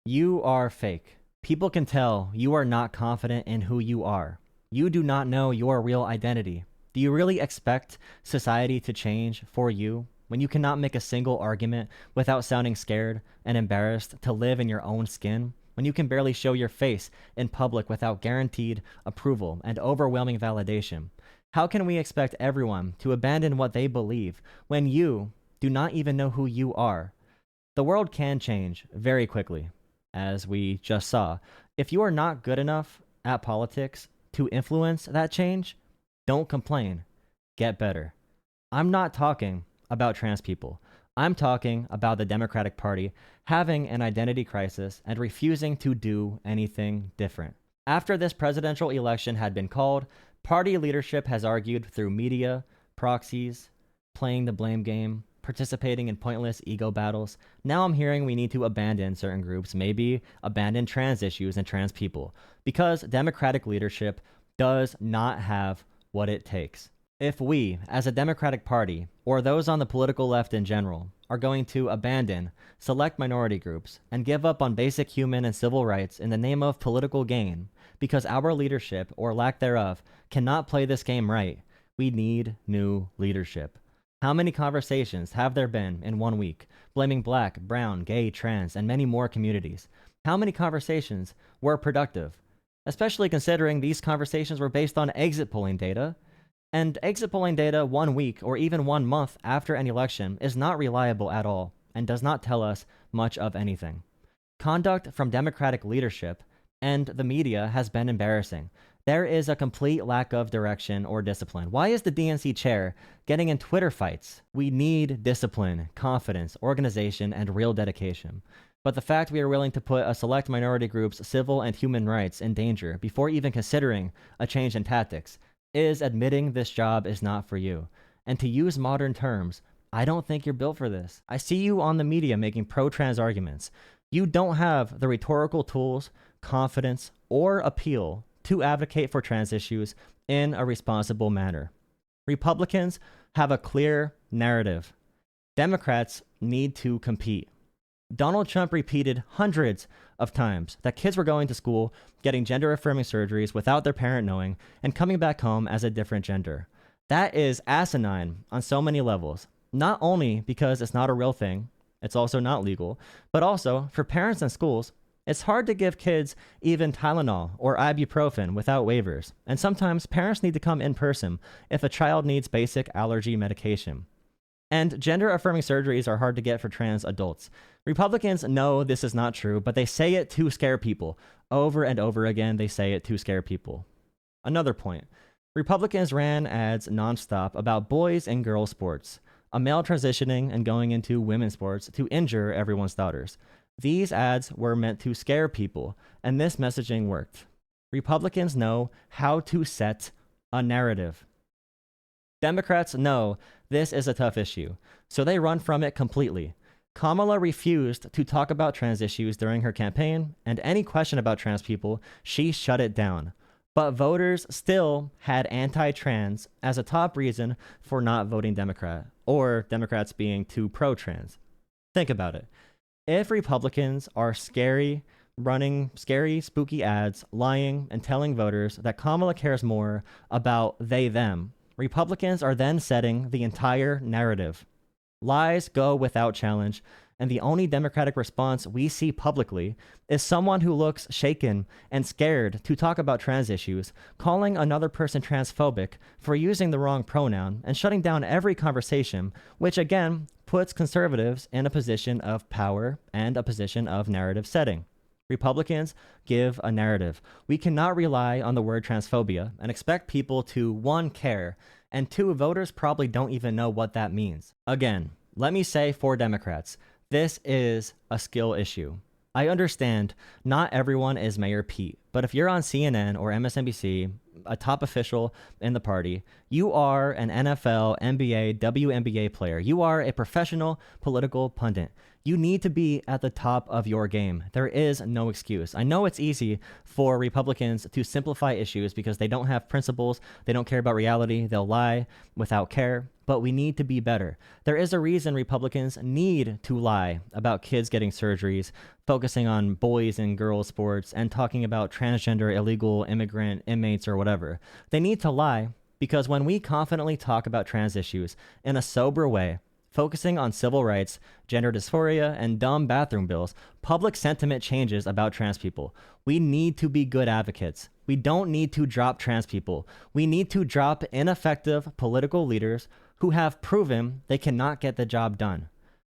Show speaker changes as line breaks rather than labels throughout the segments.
You are fake. People can tell you are not confident in who you are. You do not know your real identity. Do you really expect society to change for you when you cannot make a single argument without sounding scared and embarrassed to live in your own skin? When you can barely show your face in public without guaranteed approval and overwhelming validation? How can we expect everyone to abandon what they believe when you do not even know who you are? The world can change very quickly, as we just saw. If you are not good enough at politics to influence that change, don't complain. Get better. I'm not talking about trans people. I'm talking about the Democratic Party having an identity crisis and refusing to do anything different. After this presidential election had been called, party leadership has argued through media, proxies, playing the blame game, participating in pointless ego battles. Now I'm hearing we need to abandon certain groups, maybe abandon trans issues and trans people, because Democratic leadership does not have what it takes. If we, as a Democratic Party, or those on the political left in general, are going to abandon select minority groups and give up on basic human and civil rights in the name of political gain, because our leadership, or lack thereof, cannot play this game right, we need new leadership. How many conversations have there been in 1 week, blaming black, brown, gay, trans, and many more communities? How many conversations were productive? Especially considering these conversations were based on exit polling data. And exit polling data 1 week or even 1 month after an election is not reliable at all and does not tell us much of anything. Conduct from Democratic leadership and the media has been embarrassing. There is a complete lack of direction or discipline. Why is the DNC chair getting in Twitter fights? We need discipline, confidence, organization, and real dedication. But the fact we are willing to put a select minority group's civil and human rights in danger before even considering a change in tactics is admitting this job is not for you. And to use modern terms, I don't think you're built for this. I see you on the media making pro-trans arguments. You don't have the rhetorical tools, confidence, or appeal to advocate for trans issues in a responsible manner. Republicans have a clear narrative. Democrats need to compete. Donald Trump repeated hundreds of times that kids were going to school, getting gender-affirming surgeries without their parent knowing, and coming back home as a different gender. That is asinine on so many levels, not only because it's not a real thing, it's also not legal, but also for parents and schools, it's hard to give kids even Tylenol or ibuprofen without waivers, and sometimes parents need to come in person if a child needs basic allergy medication. And gender-affirming surgeries are hard to get for trans adults. Republicans know this is not true, but they say it to scare people. Over and over again, they say it to scare people. Another point. Republicans ran ads nonstop about boys and girls sports, a male transitioning and going into women's sports to injure everyone's daughters. These ads were meant to scare people, and this messaging worked. Republicans know how to set a narrative. Democrats know this is a tough issue, so they run from it completely. Kamala refused to talk about trans issues during her campaign, and any question about trans people, she shut it down. But voters still had anti-trans as a top reason for not voting Democrat, or Democrats being too pro-trans. Think about it. If Republicans are running scary, spooky ads, lying, and telling voters that Kamala cares more about they-them, Republicans are then setting the entire narrative. Lies go without challenge, and the only Democratic response we see publicly is someone who looks shaken and scared to talk about trans issues, calling another person transphobic for using the wrong pronoun, and shutting down every conversation, which again puts conservatives in a position of power and a position of narrative setting. Republicans give a narrative. We cannot rely on the word transphobia and expect people to, 1, care, and 2, voters probably don't even know what that means. Again, let me say for Democrats, this is a skill issue. I understand not everyone is Mayor Pete, but if you're on CNN or MSNBC a top official in the party. You are an NFL, NBA, WNBA player. You are a professional political pundit. You need to be at the top of your game. There is no excuse. I know it's easy for Republicans to simplify issues because they don't have principles, they don't care about reality, they'll lie without care, but we need to be better. There is a reason Republicans need to lie about kids getting surgeries, focusing on boys and girls sports, and talking about transgender, illegal immigrant inmates or whatever. They need to lie because when we confidently talk about trans issues in a sober way, focusing on civil rights, gender dysphoria, and dumb bathroom bills, public sentiment changes about trans people. We need to be good advocates. We don't need to drop trans people. We need to drop ineffective political leaders who have proven they cannot get the job done.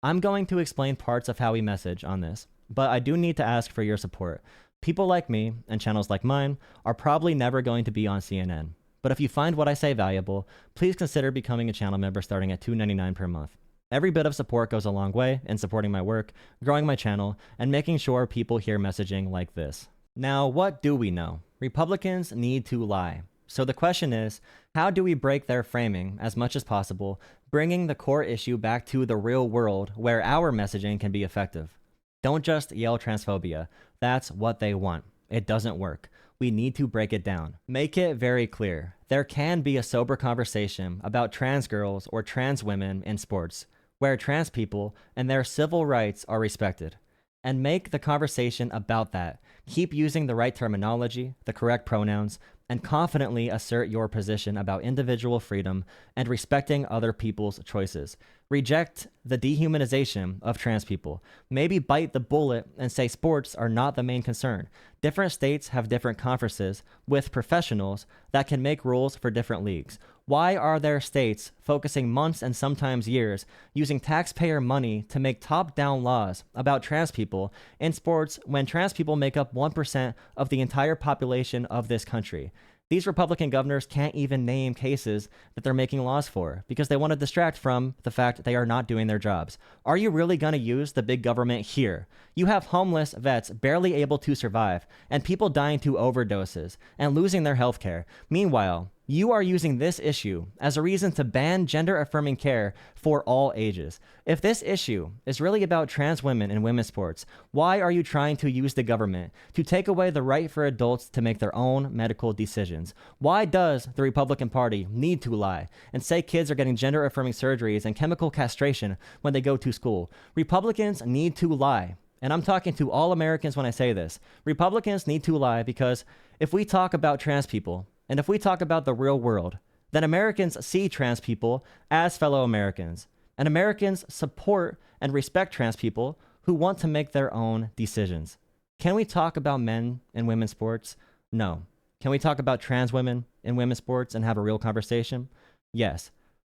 I'm going to explain parts of how we message on this, but I do need to ask for your support. People like me and channels like mine are probably never going to be on CNN. But if you find what I say valuable, please consider becoming a channel member starting at $2.99 per month. Every bit of support goes a long way in supporting my work, growing my channel, and making sure people hear messaging like this. Now, what do we know? Republicans need to lie. So the question is, how do we break their framing as much as possible, bringing the core issue back to the real world where our messaging can be effective? Don't just yell transphobia. That's what they want. It doesn't work. We need to break it down. Make it very clear. There can be a sober conversation about trans girls or trans women in sports, where trans people and their civil rights are respected. And make the conversation about that. Keep using the right terminology, the correct pronouns, and confidently assert your position about individual freedom and respecting other people's choices. Reject the dehumanization of trans people. Maybe bite the bullet and say sports are not the main concern. Different states have different conferences with professionals that can make rules for different leagues. Why are there states focusing months and sometimes years using taxpayer money to make top-down laws about trans people in sports when trans people make up 1% of the entire population of this country? These Republican governors can't even name cases that they're making laws for because they want to distract from the fact they are not doing their jobs. Are you really going to use the big government here? You have homeless vets barely able to survive and people dying to overdoses and losing their health care. Meanwhile, you are using this issue as a reason to ban gender-affirming care for all ages. If this issue is really about trans women in women's sports, why are you trying to use the government to take away the right for adults to make their own medical decisions? Why does the Republican Party need to lie and say kids are getting gender-affirming surgeries and chemical castration when they go to school? Republicans need to lie. And I'm talking to all Americans when I say this. Republicans need to lie because if we talk about trans people, and if we talk about the real world, then Americans see trans people as fellow Americans. And Americans support and respect trans people who want to make their own decisions. Can we talk about men in women's sports? No. Can we talk about trans women in women's sports and have a real conversation? Yes.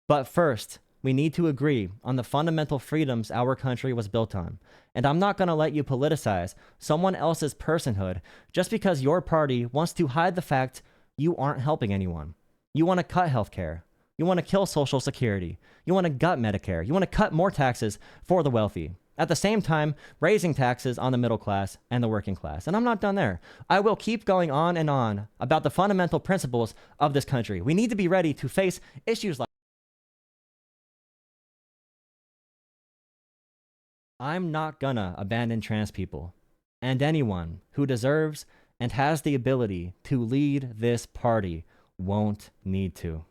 But first, we need to agree on the fundamental freedoms our country was built on. And I'm not going to let you politicize someone else's personhood just because your party wants to hide the fact you aren't helping anyone. You want to cut healthcare. You want to kill Social Security. You want to gut Medicare. You want to cut more taxes for the wealthy. At the same time, raising taxes on the middle class and the working class. And I'm not done there. I will keep going on and on about the fundamental principles of this country. We need to be ready to face issues like I'm not gonna abandon trans people and anyone who deserves and has the ability to lead this party won't need to.